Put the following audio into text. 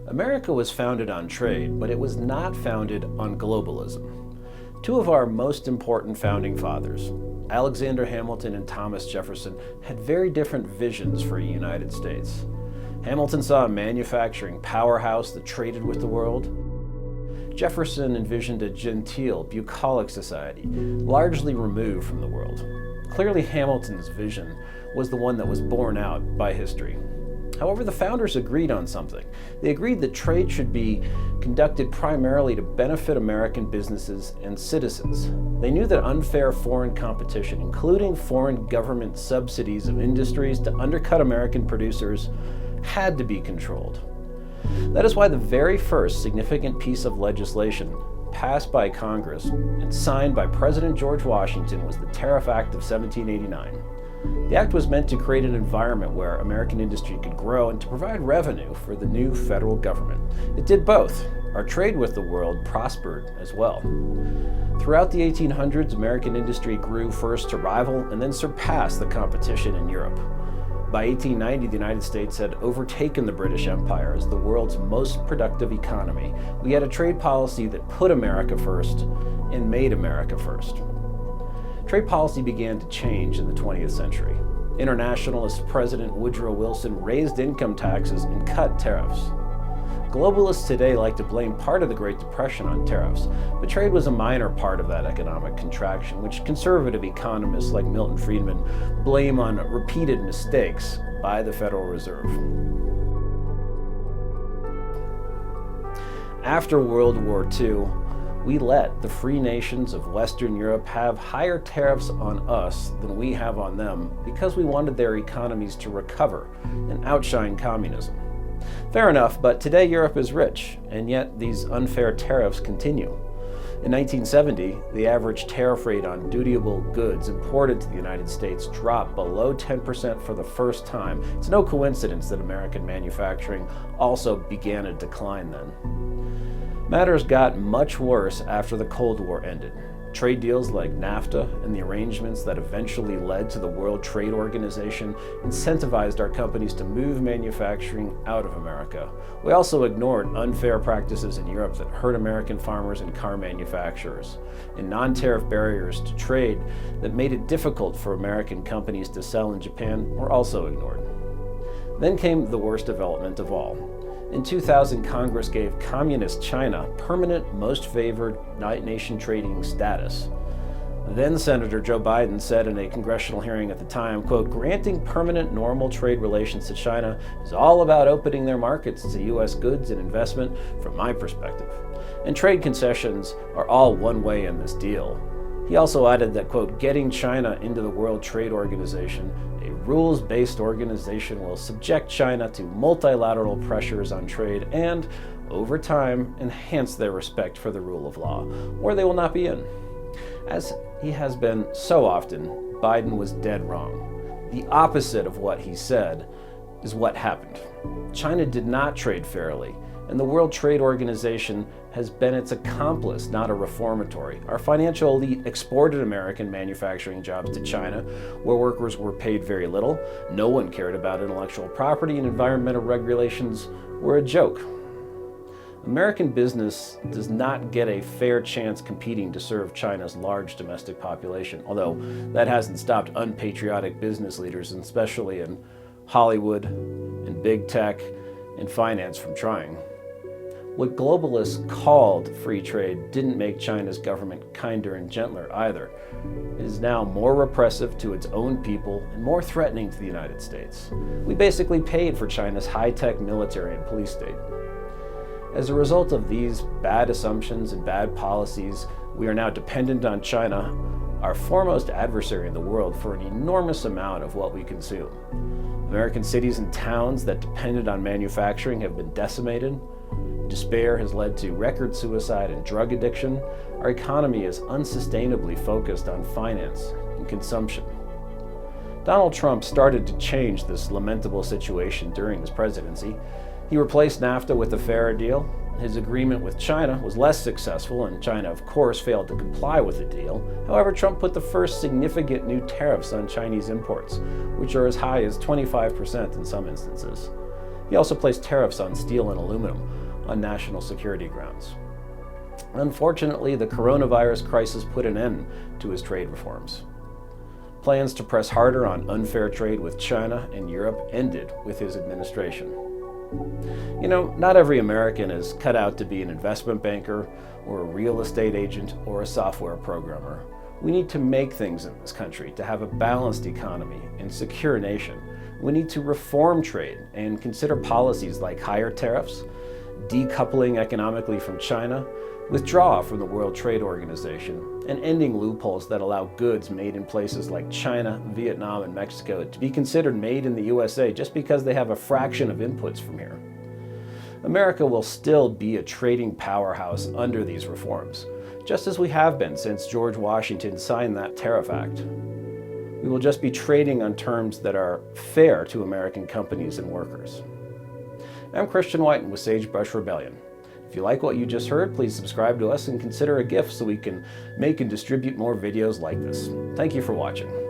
America was founded on trade, but it was not founded on globalism. Two of our most important founding fathers, Alexander Hamilton and Thomas Jefferson, had very different visions for a United States. Hamilton saw a manufacturing powerhouse that traded with the world. Jefferson envisioned a genteel, bucolic society, largely removed from the world. Clearly, Hamilton's vision was the one that was borne out by history. However, the founders agreed on something. They agreed that trade should be conducted primarily to benefit American businesses and citizens. They knew that unfair foreign competition, including foreign government subsidies of industries to undercut American producers, had to be controlled. That is why the very first significant piece of legislation passed by Congress and signed by President George Washington was the Tariff Act of 1789. The act was meant to create an environment where American industry could grow and to provide revenue for the new federal government. It did both. Our trade with the world prospered as well. Throughout the 1800s, American industry grew first to rival and then surpass the competition in Europe. By 1890, the United States had overtaken the British Empire as the world's most productive economy. We had a trade policy that put America first and made America first. Trade policy began to change in the 20th century. Internationalist President Woodrow Wilson raised income taxes and cut tariffs. Globalists today like to blame part of the Great Depression on tariffs, but trade was a minor part of that economic contraction, which conservative economists like Milton Friedman blame on repeated mistakes by the Federal Reserve. After World War II, we let the free nations of Western Europe have higher tariffs on us than we have on them because we wanted their economies to recover and outshine communism. Fair enough, but today Europe is rich, and yet these unfair tariffs continue. In 1970, the average tariff rate on dutiable goods imported to the United States dropped below 10% for the first time. It's no coincidence that American manufacturing also began a decline then. Matters got much worse after the Cold War ended. Trade deals like NAFTA and the arrangements that eventually led to the World Trade Organization incentivized our companies to move manufacturing out of America. We also ignored unfair practices in Europe that hurt American farmers and car manufacturers, and non-tariff barriers to trade that made it difficult for American companies to sell in Japan were also ignored. Then came the worst development of all. In 2000, Congress gave Communist China permanent most favored nation trading status. Then Senator Joe Biden said in a congressional hearing at the time, quote, "Granting permanent normal trade relations to China is all about opening their markets to U.S. goods and investment from my perspective. And trade concessions are all one way in this deal." He also added that, quote, "Getting China into the World Trade Organization, a rules-based organization, will subject China to multilateral pressures on trade and, over time, enhance their respect for the rule of law, or they will not be in." As he has been so often, Biden was dead wrong. The opposite of what he said is what happened. China did not trade fairly, and the World Trade Organization has been its accomplice, not a reformatory. Our financial elite exported American manufacturing jobs to China, where workers were paid very little. No one cared about intellectual property, and environmental regulations were a joke. American business does not get a fair chance competing to serve China's large domestic population, although that hasn't stopped unpatriotic business leaders, especially in Hollywood and big tech and finance, from trying. What globalists called free trade didn't make China's government kinder and gentler either. It is now more repressive to its own people and more threatening to the United States. We basically paid for China's high-tech military and police state. As a result of these bad assumptions and bad policies, we are now dependent on China, our foremost adversary in the world, for an enormous amount of what we consume. American cities and towns that depended on manufacturing have been decimated. Despair has led to record suicide and drug addiction. Our economy is unsustainably focused on finance and consumption. Donald Trump started to change this lamentable situation during his presidency. He replaced NAFTA with a fairer deal. His agreement with China was less successful, and China, of course, failed to comply with the deal. However, Trump put the first significant new tariffs on Chinese imports, which are as high as 25% in some instances. He also placed tariffs on steel and aluminum on national security grounds. Unfortunately, the coronavirus crisis put an end to his trade reforms. Plans to press harder on unfair trade with China and Europe ended with his administration. You know, not every American is cut out to be an investment banker or a real estate agent or a software programmer. We need to make things in this country to have a balanced economy and secure nation. We need to reform trade and consider policies like higher tariffs, decoupling economically from China, withdraw from the World Trade Organization, and ending loopholes that allow goods made in places like China, Vietnam, and Mexico to be considered made in the USA just because they have a fraction of inputs from here. America will still be a trading powerhouse under these reforms, just as we have been since George Washington signed that Tariff Act. We will just be trading on terms that are fair to American companies and workers. I'm Christian Whiten with Sagebrush Rebellion. If you like what you just heard, please subscribe to us and consider a gift so we can make and distribute more videos like this. Thank you for watching.